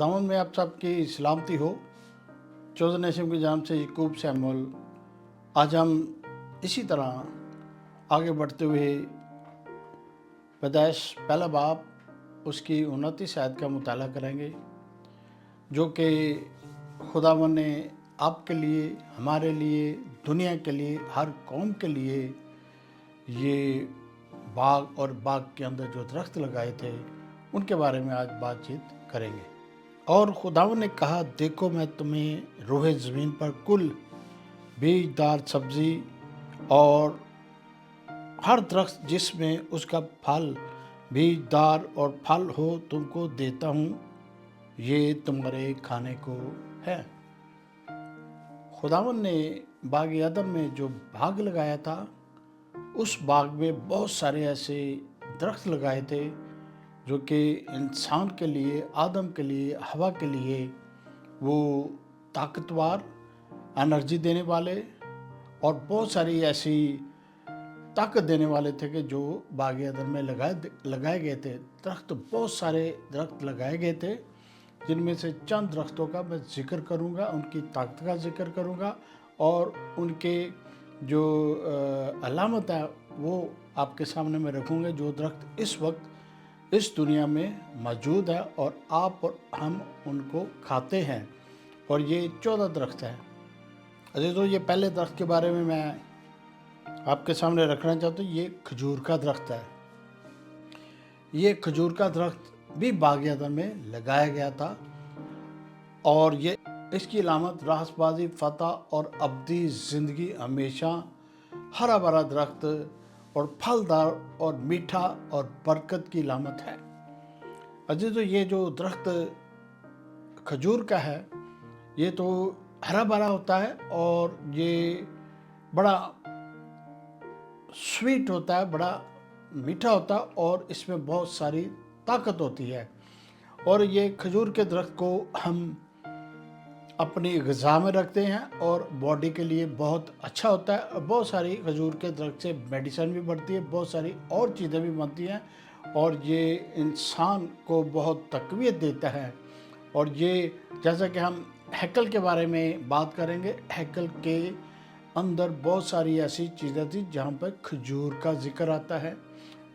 खुदावंद में आप सबकी सलामती हो। चौदह नेशम की जान से यकूब सैमुअल। आज हम इसी तरह आगे बढ़ते हुए पैदाइश पहला बाब उसकी 29 आयत का मुताला करेंगे, जो कि खुदावंद ने आपके लिए, हमारे लिए, दुनिया के लिए, हर कौम के लिए ये बाग और बाग के अंदर जो दरख्त लगाए थे उनके बारे में आज बातचीत करेंगे। और खुदावंद ने कहा, देखो मैं तुम्हें रोहे ज़मीन पर कुल बीजदार सब्ज़ी और हर दरख्त जिसमें उसका फल बीजदार और फल हो तुमको देता हूँ, ये तुम्हारे खाने को है। खुदावंद ने बाग अदन में जो बाग लगाया था, उस बाग में बहुत सारे ऐसे दरख्त लगाए थे जो कि इंसान के लिए, आदम के लिए, हवा के लिए वो ताकतवर, एनर्जी देने वाले और बहुत सारी ऐसी ताकत देने वाले थे कि जो बाग अदन में लगाए गए थे। दरख्त, बहुत सारे दरख्त लगाए गए थे, जिनमें से चंद दरख्तों का मैं जिक्र करूंगा, उनकी ताकत का जिक्र करूंगा और उनके जो अलामत है वो आपके सामने मैं रखूंगा, जो दरख्त इस वक्त इस दुनिया में मौजूद है और आप और हम उनको खाते हैं। और ये 14 दरख्त हैं। तो ये पहले दरख्त के बारे में मैं आपके सामने रखना चाहता हूँ। ये खजूर का दरख्त है। ये खजूर का दरख्त भी बाग अदन में लगाया गया था और ये इसकी अलामत रासबाजी, फतह और अब्दी ज़िंदगी, हमेशा हरा भरा दरख्त और फलदार और मीठा और बरकत की अलामत है। तो ये जो दरख्त खजूर का है, ये तो हरा भरा होता है और ये बड़ा स्वीट होता है, बड़ा मीठा होता है और इसमें बहुत सारी ताकत होती है। और ये खजूर के दरख्त को हम अपनी ग़िज़ा में रखते हैं और बॉडी के लिए बहुत अच्छा होता है। और बहुत सारी खजूर के दरख्त से मेडिसिन भी बढ़ती है, बहुत सारी और चीज़ें भी बनती हैं और ये इंसान को बहुत तक़वियत देता है। और ये जैसा कि हम हैकल के बारे में बात करेंगे, हैकल के अंदर बहुत सारी ऐसी चीज़ें थी जहाँ पर खजूर का जिक्र आता है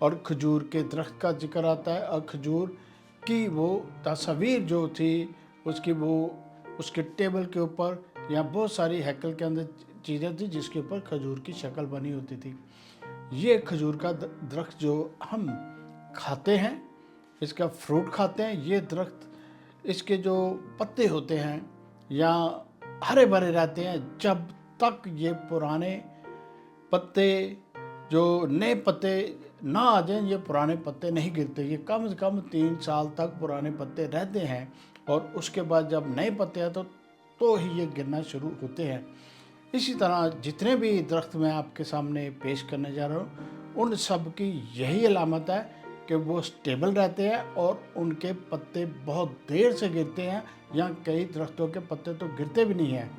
और खजूर के दरख्त का जिक्र आता है और खजूर की वो तस्वीर जो थी उसकी, वो उसके टेबल के ऊपर या बहुत सारी हैकल के अंदर चीज़ें थी जिसके ऊपर खजूर की शक्ल बनी होती थी। ये खजूर का दरख्त जो हम खाते हैं, इसका फ्रूट खाते हैं, ये दरख्त, इसके जो पत्ते होते हैं या हरे भरे रहते हैं, जब तक ये पुराने पत्ते, जो नए पत्ते ना आ जाएं, ये पुराने पत्ते नहीं गिरते। ये कम से कम 3 साल तक पुराने पत्ते रहते हैं और उसके बाद जब नए पत्ते आते तो ही ये गिरना शुरू होते हैं। इसी तरह जितने भी दरख्त मैं आपके सामने पेश करने जा रहा हूँ, उन सब की यही अलामत है कि वो स्टेबल रहते हैं और उनके पत्ते बहुत देर से गिरते हैं या कई दरख्तों के पत्ते तो गिरते भी नहीं हैं।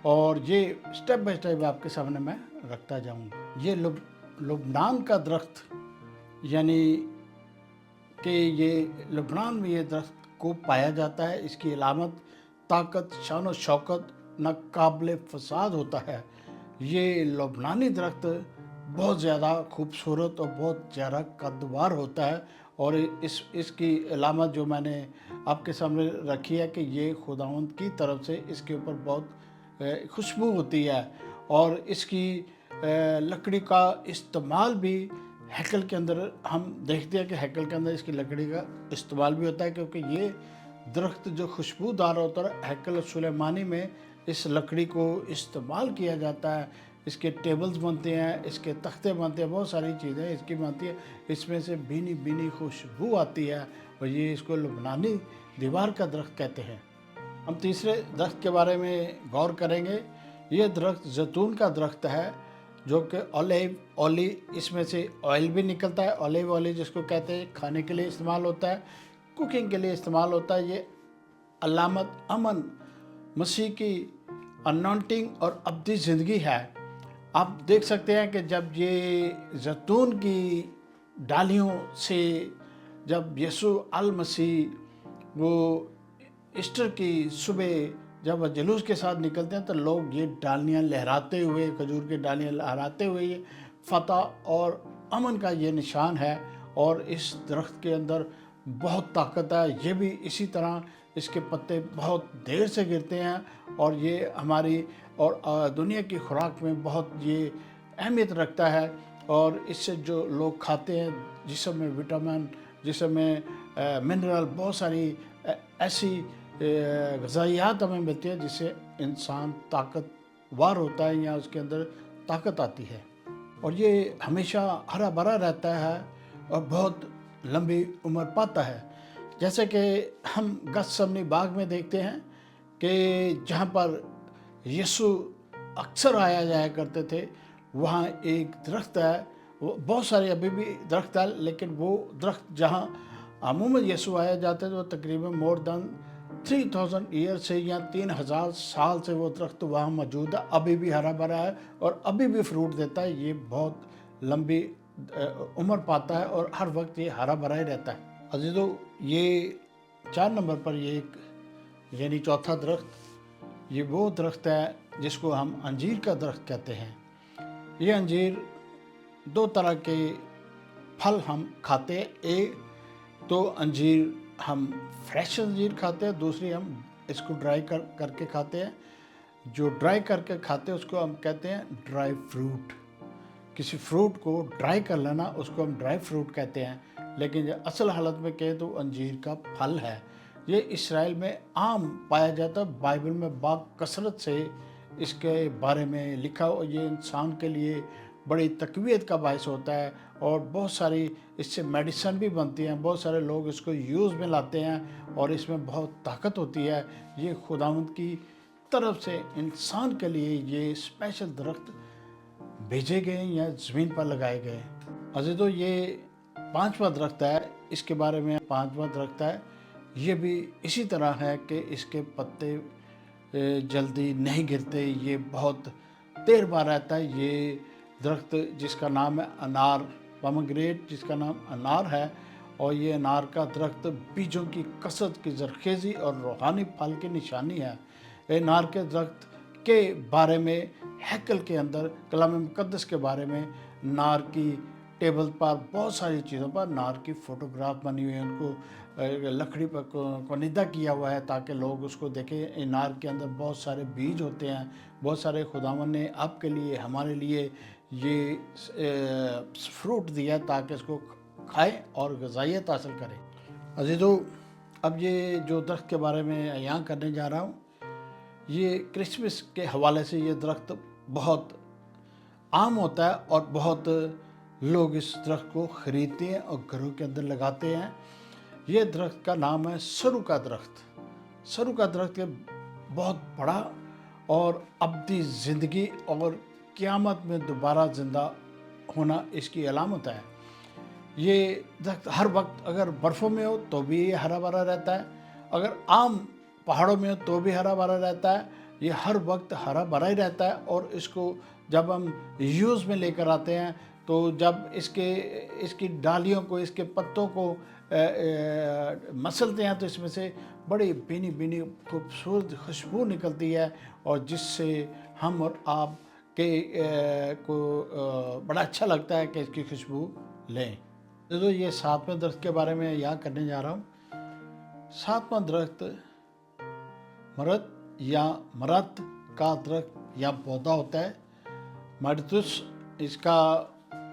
और ये स्टेप बाय स्टेप आपके सामने मैं रखता जाऊँगा। ये लुबनान का दरख्त, यानी कि ये लुबनान में ये दरख्त को पाया जाता है। इसकी अलामत ताकत, शान और शौकत, नाकाबिले फसाद होता है। ये लुबनानी दरख्त बहुत ज़्यादा खूबसूरत और बहुत ज़्यादा कदवार होता है और इसकी अलामत जो मैंने आपके सामने रखी है कि ये खुदावंद की तरफ से इसके ऊपर बहुत खुशबू होती है। और इसकी लकड़ी का इस्तेमाल भी हैकल के अंदर हम देखते हैं कि हैकल के अंदर इसकी लकड़ी का इस्तेमाल भी होता है, क्योंकि ये दरख्त जो खुशबूदार होता है, हैकल सुलेमानी में इस लकड़ी को इस्तेमाल किया जाता है। इसके टेबल्स बनते हैं, इसके तख्ते बनते हैं, बहुत सारी चीज़ें इसकी बनती है। इसमें से भीनी भीनी खुशबू आती है और ये इसको लुबनानी दीवार का दरख्त कहते हैं। हम तीसरे दरख्त के बारे में गौर करेंगे। ये दरख्त जैतून का दरख्त है, जो कि ऑलिव ऑयल, इसमें से ऑयल भी निकलता है। ऑलिव ऑयल जिसको कहते हैं, खाने के लिए इस्तेमाल होता है, कुकिंग के लिए इस्तेमाल होता है। ये अलामत अमन, मसीह की अनॉइंटिंग और अब्दी ज़िंदगी है। आप देख सकते हैं कि जब ये जैतून की डालियों से जब यीशु अल मसीह वो ایسٹر کی صبح جب وہ جلوس کے ساتھ نکلتے ہیں تو لوگ یہ ڈالیاں لہراتے ہوئے، کھجور کی ڈالیاں لہراتے ہوئے، یہ فتح اور امن کا یہ نشان ہے، اور اس درخت کے اندر بہت طاقت ہے۔ یہ بھی اسی طرح اس کے پتے بہت دیر سے گرتے ہیں، اور یہ ہماری اور دنیا کی خوراک میں بہت یہ اہمیت رکھتا ہے، اور اس سے جو لوگ کھاتے ہیں جسم میں وٹامن، جسم میں منرل، بہت ساری ایسی غذائیات ہمیں ملتی ہے جس سے انسان طاقتور ہوتا ہے یا اس کے اندر طاقت آتی ہے، اور یہ ہمیشہ ہرا بھرا رہتا ہے اور بہت لمبی عمر پاتا ہے۔ جیسے کہ ہم گتسمنی باغ میں دیکھتے ہیں کہ جہاں پر یسوع اکثر آیا جایا کرتے تھے، وہاں ایک درخت ہے، وہ بہت سارے ابھی بھی درخت ہے، لیکن وہ درخت جہاں عموماً یسوع آیا جاتے تھے وہ تقریباً مور دین 3000 ایئر سے یا 3000 سال سے وہ درخت وہاں موجود ہے، ابھی بھی ہرا بھرا ہے اور ابھی بھی فروٹ دیتا ہے۔ یہ بہت لمبی عمر پاتا ہے اور ہر وقت یہ ہرا بھرا ہی رہتا ہے۔ عزیزو، یہ 4 نمبر پر یہ ایک یعنی چوتھا درخت، یہ وہ درخت ہے جس کو ہم انجیر کا درخت کہتے ہیں۔ یہ انجیر 2 طرح کے پھل ہم کھاتے ہیں، ایک تو انجیر ہم فریش انجیر کھاتے ہیں، دوسری ہم اس کو ڈرائی کر کے کھاتے ہیں۔ جو ڈرائی کر کے کھاتے ہیں اس کو ہم کہتے ہیں ڈرائی فروٹ۔ کسی فروٹ کو ڈرائی کر لینا اس کو ہم ڈرائی فروٹ کہتے ہیں، لیکن جو اصل حالت میں کہیں تو انجیر کا پھل ہے۔ یہ اسرائیل میں عام پایا جاتا ہے، بائبل میں کثرت سے اس کے بارے میں لکھا ہو۔ یہ انسان کے لیے بڑی تقویت کا باعث ہوتا ہے، اور بہت ساری اس سے میڈیسن بھی بنتی ہیں، بہت سارے لوگ اس کو یوز میں لاتے ہیں، اور اس میں بہت طاقت ہوتی ہے۔ یہ خداوند کی طرف سے انسان کے لیے یہ اسپیشل درخت بھیجے گئے یا زمین پر لگائے گئے۔ عزیزو، یہ 5واں درخت ہے، اس کے بارے میں 5واں درخت ہے، یہ بھی اسی طرح ہے کہ اس کے پتے جلدی نہیں گرتے، یہ بہت دیر بعد رہتا ہے۔ یہ درخت جس کا نام ہے انار، پومیگرینیٹ جس کا نام انار ہے، اور یہ انار کا درخت بیجوں کی کثرت کی زرخیزی اور روحانی پھل کی نشانی ہے۔ انار کے درخت کے بارے میں ہیکل کے اندر کلام مقدس کے بارے میں نار کی ٹیبل پر بہت ساری چیزوں پر نار کی فوٹوگراف بنی ہوئی ہیں، ان کو لکڑی پر کنیدہ کیا ہوا ہے تاکہ لوگ اس کو دیکھیں۔ انار کے اندر بہت سارے بیج ہوتے ہیں، بہت سارے خداوند نے آپ کے لیے، ہمارے لیے یہ فروٹ دیا ہے تاکہ اس کو کھائیں اور غذائیت حاصل کریں۔ عزیزو، اب یہ جو درخت کے بارے میں بیان کرنے جا رہا ہوں، یہ کرسمس کے حوالے سے یہ درخت بہت عام ہوتا ہے، اور بہت لوگ اس درخت کو خریدتے ہیں اور گھروں کے اندر لگاتے ہیں۔ یہ درخت کا نام ہے سرو کا درخت۔ سرو کا درخت بہت بڑا اور ابدی زندگی اور قیامت میں دوبارہ زندہ ہونا اس کی علامت ہے۔ یہ درخت ہر وقت اگر برفوں میں ہو تو بھی یہ ہرا بھرا رہتا ہے، اگر عام پہاڑوں میں ہو تو بھی ہرا بھرا رہتا ہے۔ یہ ہر وقت ہرا بھرا ہی رہتا ہے، اور اس کو جب ہم یوز میں لے کر آتے ہیں تو جب اس کی ڈالیوں کو، اس کے پتوں کو مسلتے ہیں تو اس میں سے بڑی بینی بینی خوبصورت خوشبو نکلتی ہے، اور جس سے ہم اور آپ کے کو بڑا اچھا لگتا ہے کہ اس کی خوشبو لیں۔ تو یہ 7ویں درخت کے بارے میں یاد کرنے جا رہا ہوں۔ 7واں درخت مرد یا مرد کا درخت یا پودا ہوتا ہے، مارتس، اس کا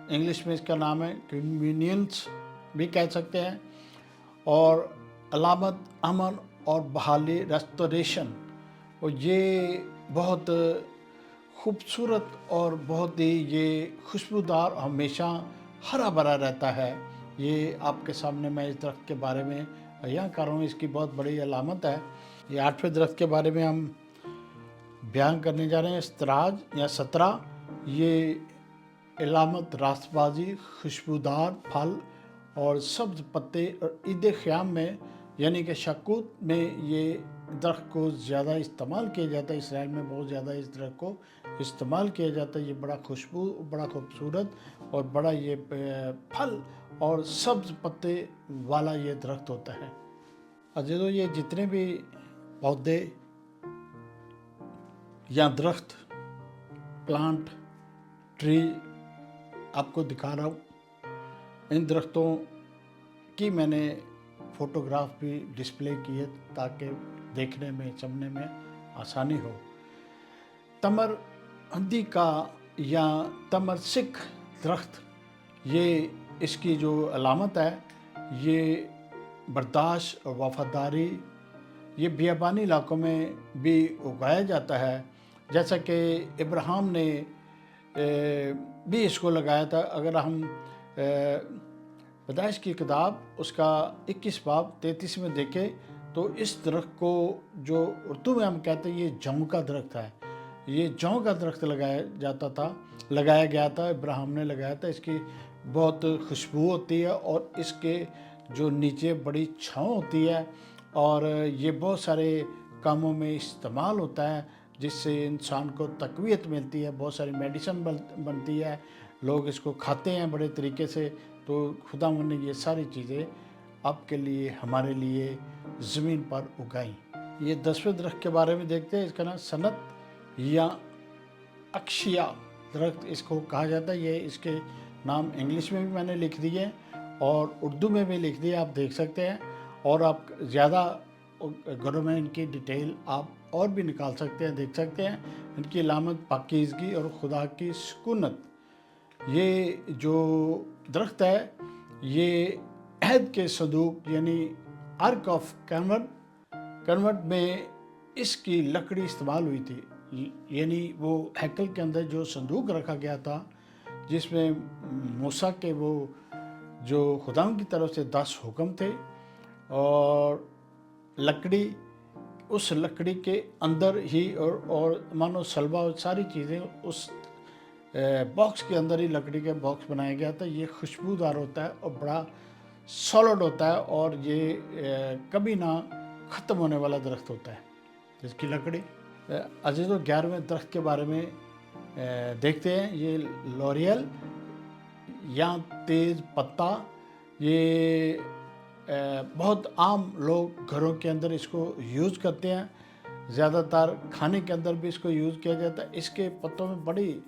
انگلش میں اس کا نام ہے کنوینینس بھی کہہ سکتے ہیں، اور علامت امن اور بحالی ریسٹوریشن، اور یہ بہت خوبصورت اور بہت ہی یہ خوشبودار ہمیشہ ہرا بھرا رہتا ہے۔ یہ آپ کے سامنے میں اس درخت کے بارے میں بیان کر رہا ہوں، اس کی بہت بڑی علامت ہے۔ یہ 8ویں درخت کے بارے میں ہم بیان کرنے جا رہے ہیں، استراج یا سترہ۔ یہ علامت راست بازی، خوشبودار پھل اور سبز پتے، اور عید خیام میں یعنی کہ شکوت میں یہ درخت کو زیادہ استعمال کیا جاتا ہے۔ اسرائیل میں بہت زیادہ اس درخت کو استعمال کیا جاتا ہے۔ یہ بڑا خوشبو، بڑا خوبصورت اور بڑا یہ پھل اور سبز پتے والا یہ درخت ہوتا ہے۔ عزیزو، یہ جتنے بھی पौधे या दरख्त, प्लांट, ट्री आपको दिखा रहा हूँ। इन दरख्तों की मैंने फ़ोटोग्राफ भी डिस्प्ले की है ताकि देखने में समझने में आसानी हो। तमर हंदी का या तमरसिक दरख्त, ये इसकी जो अलामत है, ये बर्दाश्त और वफादारी, ये बियाबानी इलाकों में भी उगाया जाता है। जैसा कि इब्राहिम ने भी इसको लगाया था। अगर हम पैदाइश की किताब उसका 21 बाब 33 में देखें तो इस दरख्त को जो उर्दू में हम कहते हैं ये जौ का दरख्त है, ये जौ का दरख्त लगाया गया था, इब्राहिम ने लगाया था। इसकी बहुत खुशबू होती है और इसके जो नीचे बड़ी छाँव होती है और ये बहुत सारे कामों में इस्तेमाल होता है जिससे इंसान को तक़वियत मिलती है, बहुत सारी मेडिसिन बनती है, लोग इसको खाते हैं बड़े तरीके से। तो खुदावंद ने ये सारी चीज़ें आपके लिए, हमारे लिए ज़मीन पर उगाई। ये 10वें दरख्त के बारे में देखते हैं। इसका नाम सनत या अक्षिया दरख्त इसको कहा जाता है। ये इसके नाम इंग्लिश में भी मैंने लिख दिए और उर्दू में भी लिख दिया, आप देख सकते हैं। और आप ज़्यादा घरों में इनकी डिटेल आप और भी निकाल सकते हैं, देख सकते हैं। इनकी अलामत पाकीज़गी और खुदा की सुकूनत। ये जो दरख्त है ये अहद के संदूक यानी आर्क ऑफ कन्वर्ट में इसकी लकड़ी इस्तेमाल हुई थी। यानी वो हैकल के अंदर जो संदूक रखा गया था जिसमें मूसा के वो जो खुदा की तरफ से 10 हुक्म थे, और लकड़ी, उस लकड़ी के अंदर ही और मानो सलबा और सारी चीज़ें उस बॉक्स के अंदर ही, लकड़ी के बॉक्स बनाया गया था। ये खुशबूदार होता है और बड़ा सॉलिड होता है और ये कभी ना ख़त्म होने वाला दरख्त होता है इसकी लकड़ी। अजीज़ों, 11वें दरख्त के बारे में देखते हैं। ये लॉरियल या तेज़ पत्ता, ये बहुत आम लोग घरों के अंदर इसको यूज़ करते हैं। ज़्यादातर खाने के अंदर भी इसको यूज़ किया जाता है। इसके पत्तों में बड़ी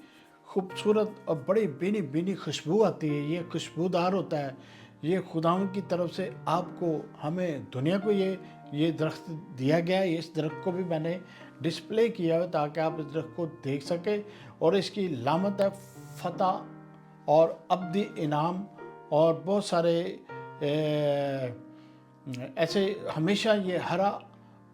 खूबसूरत और बड़ी बीनी बीनी खुशबू आती है। ये खुशबूदार होता है। ये खुदावंद की तरफ से आपको, हमें, दुनिया को ये दरख्त दिया गया है। इस दरख्त को भी मैंने डिस्प्ले किया है ताकि आप इस दरख्त को देख सकें। और इसकी लामत है फ़तह और अब्दी इनाम और बहुत सारे ऐसे। हमेशा ये हरा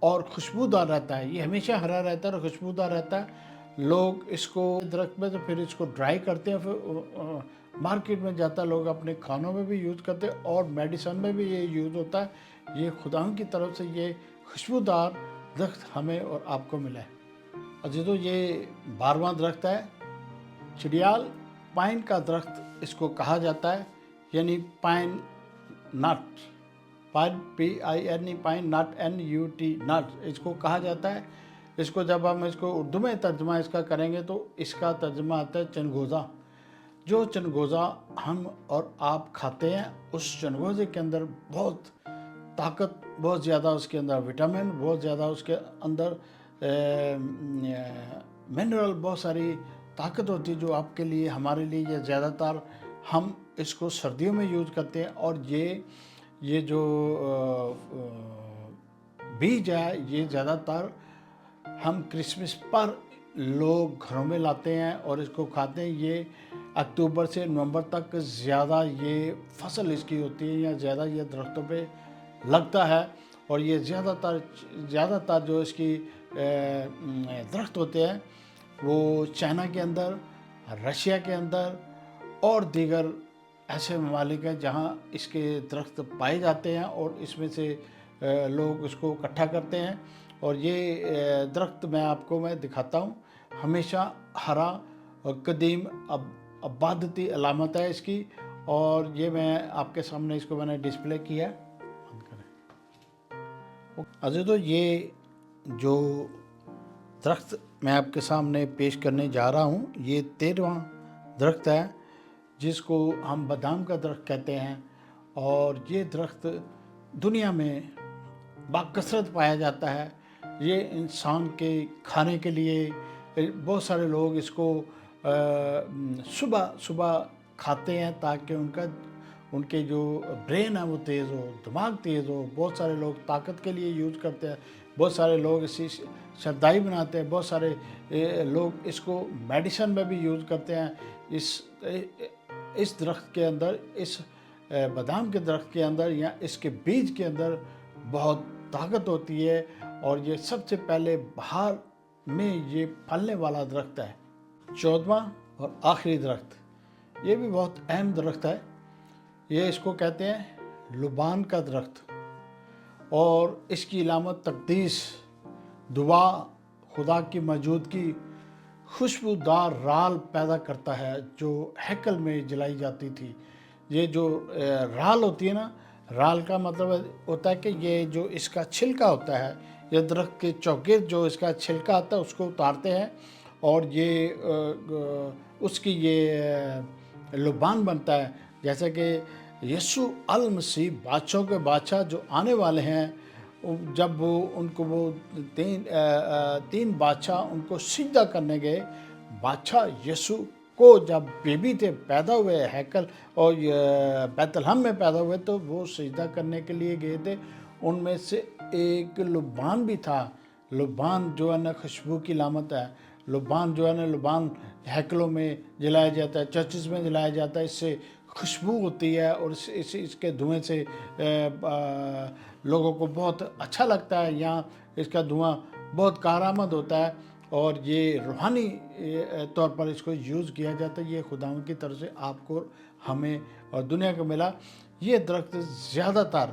और खुशबूदार रहता है। ये हमेशा हरा रहता है और खुशबूदार रहता है। लोग इसको दरख्त में तो फिर इसको ड्राई करते हैं, फिर मार्केट में जाता है, लोग अपने खानों में भी यूज़ करते हैं और मेडिसिन में भी ये यूज़ होता है। ये खुदा की तरफ से ये खुशबूदार दरख्त हमें और आपको मिला है। अजीज़ों, ये 12वां दरख्त है, चिड़ियाल पाइन का दरख्त इसको कहा जाता है, यानी पाइन नट, पाइन PINE, पाइन नट NUT, नट इसको कहा जाता है। इसको जब हम इसको उर्दू में तर्जमा इसका करेंगे तो इसका तर्जमा आता है चनगोज़ा। जो चनगोज़ा हम और आप खाते हैं, उस चनगोज़े के अंदर बहुत ताकत, बहुत ज़्यादा उसके अंदर विटामिन, बहुत ज़्यादा उसके अंदर मिनरल, बहुत सारी ताकत होती है जो आपके लिए, हमारे लिए, ये ज़्यादातर हम इसको सर्दियों में यूज़ करते हैं। और ये जो बीज है ये ज़्यादातर हम क्रिसमस पर लोग घरों में लाते हैं और इसको खाते हैं। ये अक्टूबर से नवंबर तक ज़्यादा ये फसल इसकी होती है या ज़्यादा ये दरख्तों पे लगता है। और ये ज़्यादातर जो इसकी दरख्त होते हैं वो चाइना के अंदर, रशिया के अंदर और दीगर ऐसे ममालिक हैं जहाँ इसके दरख्त पाए जाते हैं और इसमें से लोग इसको इकट्ठा करते हैं। और ये दरख्त मैं दिखाता हूँ, हमेशा हरा और कदीम अबादती अलामत है इसकी। और ये मैं आपके सामने इसको मैंने डिस्प्ले किया है। अजीज़ों, ये जो दरख्त मैं आपके सामने पेश करने जा रहा हूँ, ये 13वां दरख्त है जिसको हम बादाम का दरख्त कहते हैं। और ये दरख्त दुनिया में बाकसरत पाया जाता है। یہ انسان کے کھانے کے لیے بہت سارے لوگ اس کو صبح صبح کھاتے ہیں تاکہ ان کے جو برین ہے وہ تیز ہو، دماغ تیز ہو۔ بہت سارے لوگ طاقت کے لیے یوز کرتے ہیں، بہت سارے لوگ اسی شردائی بناتے ہیں، بہت سارے لوگ اس کو میڈیسن میں بھی یوز کرتے ہیں۔ اس درخت کے اندر، اس بادام کے درخت کے اندر یا اس کے بیج کے اندر بہت طاقت ہوتی ہے، اور یہ سب سے پہلے بہار میں یہ پھلنے والا درخت ہے۔ 14واں اور آخری درخت، یہ بھی بہت اہم درخت ہے، یہ اس کو کہتے ہیں لبان کا درخت، اور اس کی علامت تقدیس، دعا، خدا کی موجودگی، خوشبودار رال پیدا کرتا ہے جو ہیکل میں جلائی جاتی تھی۔ یہ جو رال ہوتی ہے نا، رال کا مطلب ہوتا ہے کہ یہ جو اس کا چھلکا ہوتا ہے، یہ درخت کے چوگرد جو اس کا چھلکا آتا ہے اس کو اتارتے ہیں، اور یہ اس کی یہ لبان بنتا ہے۔ جیسے کہ یسوع المسیح بادشاہوں کے بادشاہ جو آنے والے ہیں، جب ان کو وہ تین بادشاہ ان کو سجدہ کرنے گئے، بادشاہ یسوع کو جب بیبی تھے پیدا ہوئے ہیکل اور بیت لحم میں پیدا ہوئے تو وہ سجدہ کرنے کے لیے گئے تھے، ان میں سے ایک لبان بھی تھا۔ لبان جو ہے نا خوشبو کی علامت ہے، لبان جو ہے نا، لبان ہیکلوں میں جلایا جاتا ہے، چرچز میں جلایا جاتا ہے، اس سے خوشبو ہوتی ہے، اور اس کے دھوئیں سے لوگوں کو بہت اچھا لگتا ہے، یا اس کا دھواں بہت کارآمد ہوتا ہے، اور یہ روحانی طور پر اس کو یوز کیا جاتا ہے۔ یہ خداوند کی طرف سے آپ کو، ہمیں اور دنیا کو ملا۔ یہ درخت زیادہ تر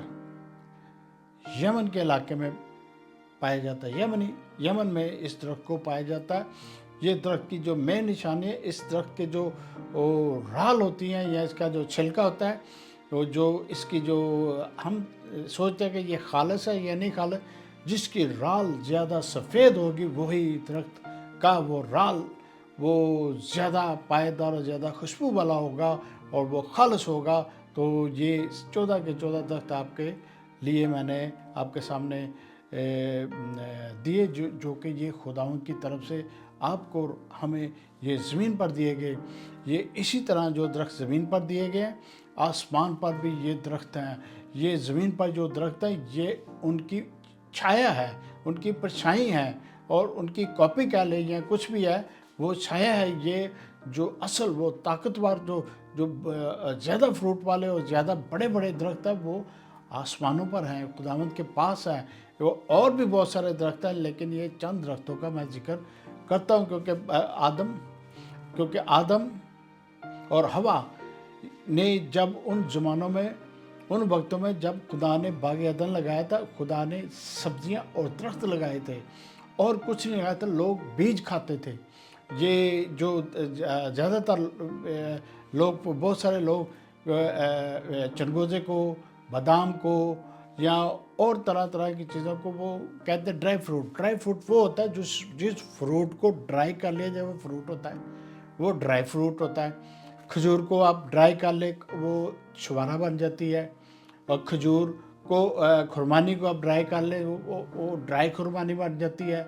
یمن کے علاقے میں پایا جاتا ہے، یمن میں اس درخت کو پایا جاتا ہے۔ یہ درخت کی جو مین نشانی ہے، اس درخت کے جو رال ہوتی ہیں یا اس کا جو چھلکا ہوتا ہے، وہ جو اس کی جو ہم سوچتے ہیں کہ یہ خالص ہے یا نہیں خالص، جس کی رال زیادہ سفید ہوگی وہی درخت کا وہ رال وہ زیادہ پائیدار اور زیادہ خوشبو والا ہوگا اور وہ خالص ہوگا۔ تو یہ 14 کے 14 درخت آپ کے لیے میں نے آپ کے سامنے دیے، جو کہ یہ خداوند کی طرف سے آپ کو ہمیں یہ زمین پر دیے گئے۔ یہ اسی طرح جو درخت زمین پر دیے گئے، آسمان پر بھی یہ درخت ہیں۔ یہ زمین پر جو درخت ہیں یہ ان کی چھایا ہے، ان کی پرچھائی ہے، اور ان کی کاپی کہہ لیں یا کچھ بھی ہے، وہ چھایا ہے۔ یہ جو اصل وہ طاقتور جو زیادہ فروٹ والے اور زیادہ بڑے بڑے درخت ہیں وہ آسمانوں پر ہیں، خداوند کے پاس ہیں۔ وہ اور بھی بہت سارے درخت ہیں، لیکن یہ چند درختوں کا میں ذکر کرتا ہوں، کیونکہ آدم اور حوا نے جب ان زمانوں میں، ان وقتوں میں جب خدا نے باغ عدن لگایا تھا، خدا نے سبزیاں اور درخت لگائے تھے اور کچھ نہیں لگایا تھا، لوگ بیج کھاتے تھے۔ یہ جو زیادہ تر لوگ، بہت سارے لوگ چنگوزے کو، بادام کو، یا اور طرح طرح کی چیزوں کو وہ کہتے ہیں ڈرائی فروٹ۔ ڈرائی فروٹ وہ ہوتا ہے جس فروٹ کو ڈرائی کر لیا جائے وہ فروٹ ہوتا ہے، وہ ڈرائی فروٹ ہوتا ہے۔ کھجور کو آپ ڈرائی کر لیں وہ چھوارا بن جاتی ہے، اور کھجور کو خرمانی کو آپ ڈرائی کر لیں وہ ڈرائی خرمانی بن جاتی ہے۔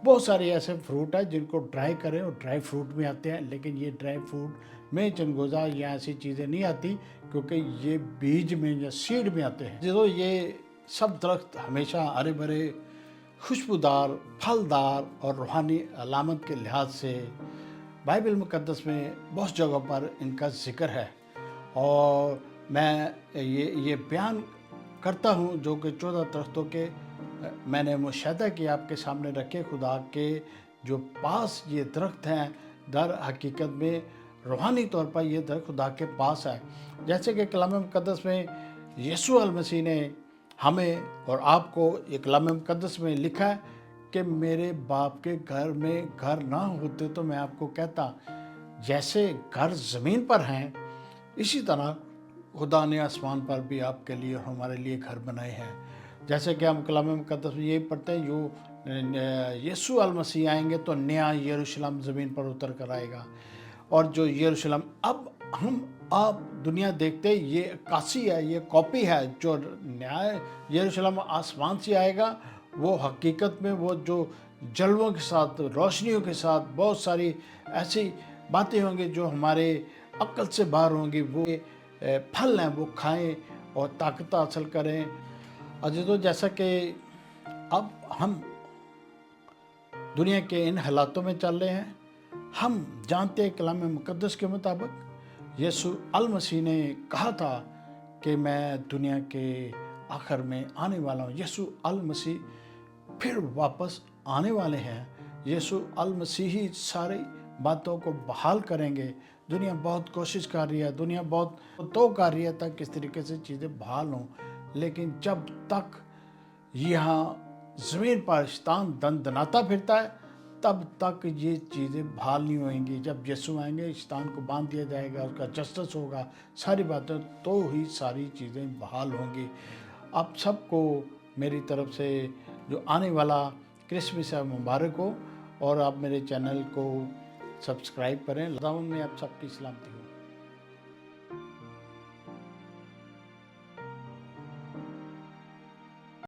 بہت سارے ایسے فروٹ ہیں جن کو ڈرائی کریں اور ڈرائی فروٹ میں آتے ہیں، لیکن یہ ڈرائی فروٹ میں چنگوزہ یا ایسی چیزیں نہیں آتی، کیونکہ یہ بیج میں یا سیڈ میں آتے ہیں۔ جو یہ سب درخت ہمیشہ ہرے بھرے، خوشبودار، پھلدار اور روحانی علامت کے لحاظ سے بائبل مقدس میں بہت جگہوں پر ان کا ذکر ہے، اور میں یہ بیان کرتا ہوں جو کہ 14 درختوں کے میں نے مشاہدہ کیا آپ کے سامنے رکھے۔ خدا کے جو پاس یہ درخت ہیں، در حقیقت میں روحانی طور پر یہ درخت خدا کے پاس ہے۔ جیسے کہ کلام مقدس میں یسوع المسیح نے ہمیں اور آپ کو یہ کلام مقدس میں لکھا ہے کہ میرے باپ کے گھر میں گھر نہ ہوتے تو میں آپ کو کہتا۔ جیسے گھر زمین پر ہیں، اسی طرح خدا نے آسمان پر بھی آپ کے لیے اور ہمارے لیے گھر بنائے ہیں۔ جیسے کہ ہم کلام مقدس میں یہ پڑھتے ہیں، جو یسوع المسیح آئیں گے تو نیا یروشلم زمین پر اتر کر آئے گا، اور جو یروشلم اب آپ دنیا دیکھتے ہیں یہ عکاسی ہے، یہ کاپی ہے۔ جو نیا یروشلم آسمان سے آئے گا वो हकीकत में वो जो जलवों के साथ, रोशनियों के साथ बहुत सारी ऐसी बातें होंगी जो हमारे अक्ल से बाहर होंगी। वो फल हैं, वो खाएं और ताकत हासिल करें। अजीजों, जैसा कि अब हम दुनिया के इन हालातों में चल रहे हैं, हम जानते हैं कलाम मुक़द्दस के मुताबिक यीशु अल मसीह ने कहा था कि मैं दुनिया के आखिर में आने वाला हूँ। यीशु अल मसीह फिर वापस आने वाले हैं। यीशु अल मसीह ही सारी बातों को बहाल करेंगे। दुनिया बहुत कोशिश कर रही है, दुनिया बहुत तो कर रही है तक किस तरीके से चीज़ें बहाल हों, लेकिन जब तक यहाँ ज़मीन पर शैतान दंदनाता फिरता है तब तक ये चीज़ें बहाल नहीं होंगी। जब यीशु आएंगे, शैतान को बांध दिया जाएगा, उसका जस्टिस होगा, सारी बातें, तो ही सारी चीज़ें बहाल होंगी। आप सबको मेरी तरफ से जो आने वाला क्रिसमस है मुबारक हो, और आप मेरे चैनल को सब्सक्राइब करें। खुदावंद में आप सबकी सलामती हो।